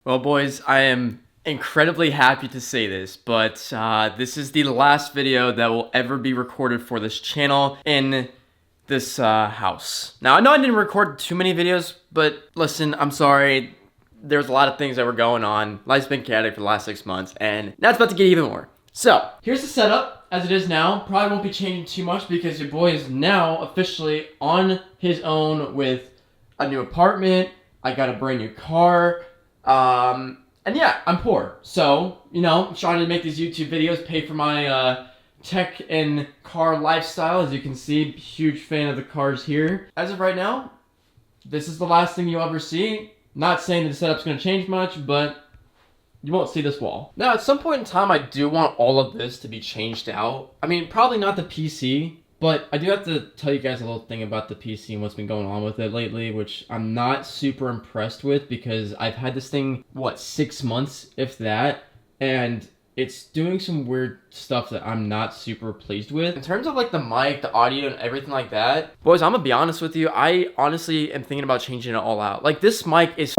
Well, boys, I am incredibly happy to say this, but this is the last video that will ever be recorded for this channel in this house. Now, I know I didn't record too many videos, but listen, I'm sorry. There's a lot of things that were going on. Life's been chaotic for the last 6 months, and now it's about to get even more. So, here's the setup as it is now. Probably won't be changing too much because your boy is now officially on his own with a new apartment. I got a brand new car. And yeah, I'm poor. So, I'm trying to make these YouTube videos, pay for my tech and car lifestyle. As you can see, huge fan of the cars here. As of right now, this is the last thing you'll ever see. Not saying that the setup's going to change much, but you won't see this wall. Now, at some point in time, I do want all of this to be changed out. I mean, probably not the PC, but I do have to tell you guys a little thing about the PC and what's been going on with it lately, which I'm not super impressed with because I've had this thing, 6 months, if that, and it's doing some weird stuff that I'm not super pleased with. In terms of like the mic, the audio, and everything like that, boys, I'm gonna be honest with you, I honestly am thinking about changing it all out. Like, this mic is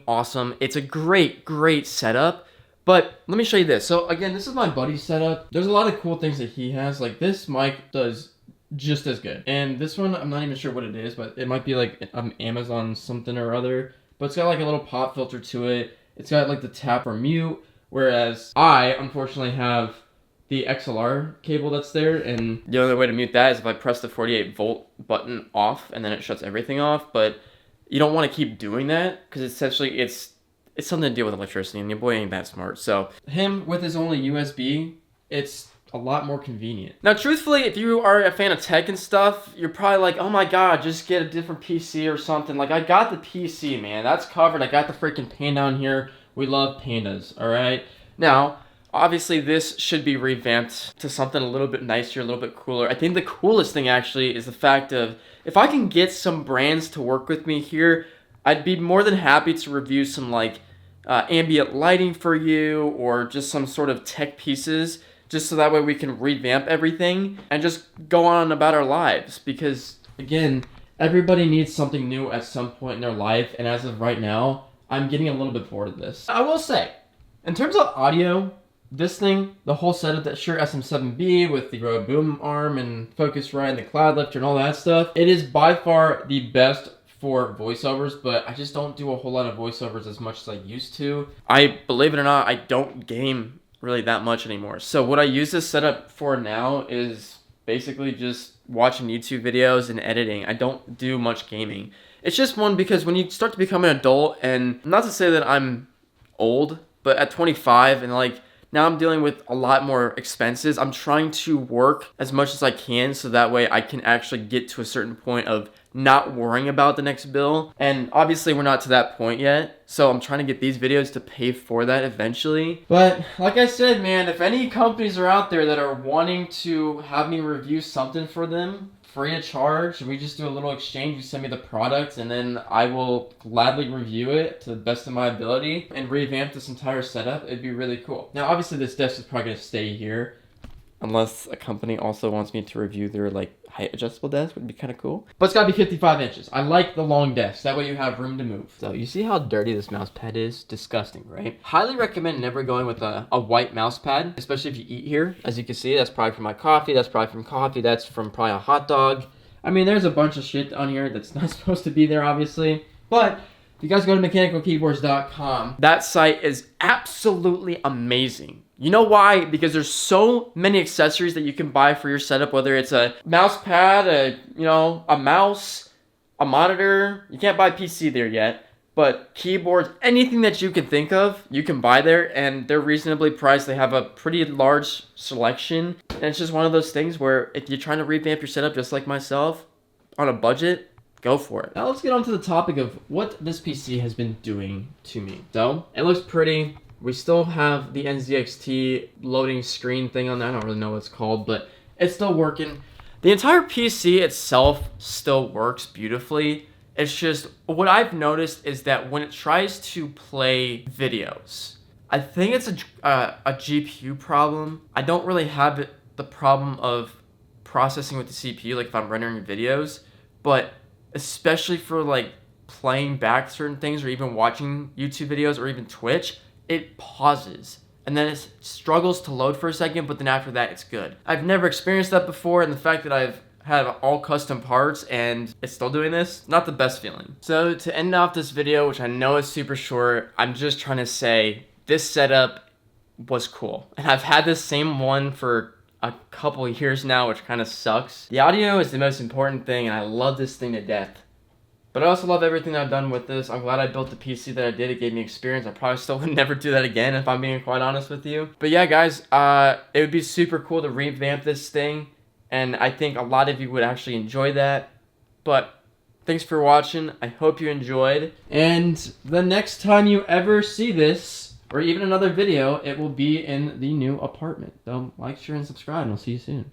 awesome. It's a great setup. But let me show you this. So again, this is my buddy's setup. There's a lot of cool things that he has. Like, this mic does just as good. And this one, I'm not even sure what it is, but it might be like Amazon something or other. But it's got like a little pop filter to it. It's got like the tap or mute. Whereas I, unfortunately, have the XLR cable that's there. And the only way to mute that is if I press the 48-volt button off and then it shuts everything off. But you don't want to keep doing that because essentially it's something to deal with electricity, and your boy ain't that smart. So him with his only USB, it's a lot more convenient. Now, truthfully, if you are a fan of tech and stuff, you're probably like, oh my god, just get a different PC or something. Like, I got the PC, man. That's covered. I got the freaking Panda on here. We love Pandas, all right? Now, obviously, this should be revamped to something a little bit nicer, a little bit cooler. I think the coolest thing, actually, is the fact of, if I can get some brands to work with me here, I'd be more than happy to review some, like, ambient lighting for you, or just some sort of tech pieces, just so that way we can revamp everything and just go on about our lives. Because, again, everybody needs something new at some point in their life, and as of right now, I'm getting a little bit bored of this. I will say, in terms of audio, this thing, the whole setup, that Shure SM7B with the Rode boom arm and Focusrite and the cloud lifter and all that stuff, it is by far the best for voiceovers, but I just don't do a whole lot of voiceovers as much as I used to. Believe it or not, I don't game really that much anymore. So what I use this setup for now is basically just watching YouTube videos and editing. I don't do much gaming. It's just one, because when you start to become an adult, and not to say that I'm old, but at 25 and like now I'm dealing with a lot more expenses, I'm trying to work as much as I can so that way I can actually get to a certain point of not worrying about the next bill. And obviously we're not to that point yet, so I'm trying to get these videos to pay for that eventually. But like I said, man, if any companies are out there that are wanting to have me review something for them free of charge, we just do a little exchange. You send me the product and then I will gladly review it to the best of my ability and revamp this entire setup. It'd be really cool. Now obviously this desk is probably going to stay here, unless a company also wants me to review their like height adjustable desk, would be kind of cool. But it's gotta be 55 inches. I like the long desk. That way you have room to move. So you see how dirty this mouse pad is? Disgusting, right? Highly recommend never going with a white mouse pad, especially if you eat here. As you can see, that's probably from my coffee. That's probably from coffee. That's from probably a hot dog. I mean, there's a bunch of shit on here that's not supposed to be there, obviously. But if you guys go to mechanicalkeyboards.com, that site is absolutely amazing. You know why? Because there's so many accessories that you can buy for your setup, whether it's a mouse pad, a mouse, a monitor. You can't buy PC there yet, but keyboards, anything that you can think of, you can buy there, and they're reasonably priced. They have a pretty large selection, and it's just one of those things where if you're trying to revamp your setup just like myself, on a budget, go for it. Now let's get on to the topic of what this PC has been doing to me. So, it looks pretty. We still have the NZXT loading screen thing on that. I don't really know what it's called, but it's still working. The entire PC itself still works beautifully. It's just, what I've noticed is that when it tries to play videos, I think it's a GPU problem. I don't really have the problem of processing with the CPU, like if I'm rendering videos, but especially for like playing back certain things or even watching YouTube videos or even Twitch, it pauses. And then it struggles to load for a second, but then after that, it's good. I've never experienced that before, and the fact that I've had all custom parts and it's still doing this, not the best feeling. So to end off this video, which I know is super short, I'm just trying to say this setup was cool. And I've had this same one for a couple of years now, which kind of sucks. The audio is the most important thing, and I love this thing to death. But I also love everything I've done with this. I'm glad I built the PC that I did. It gave me experience. I probably still would never do that again if I'm being quite honest with you. But yeah, guys, it would be super cool to revamp this thing. And I think a lot of you would actually enjoy that. But thanks for watching. I hope you enjoyed. And the next time you ever see this, or even another video, it will be in the new apartment. So like, share, and subscribe, and I'll see you soon.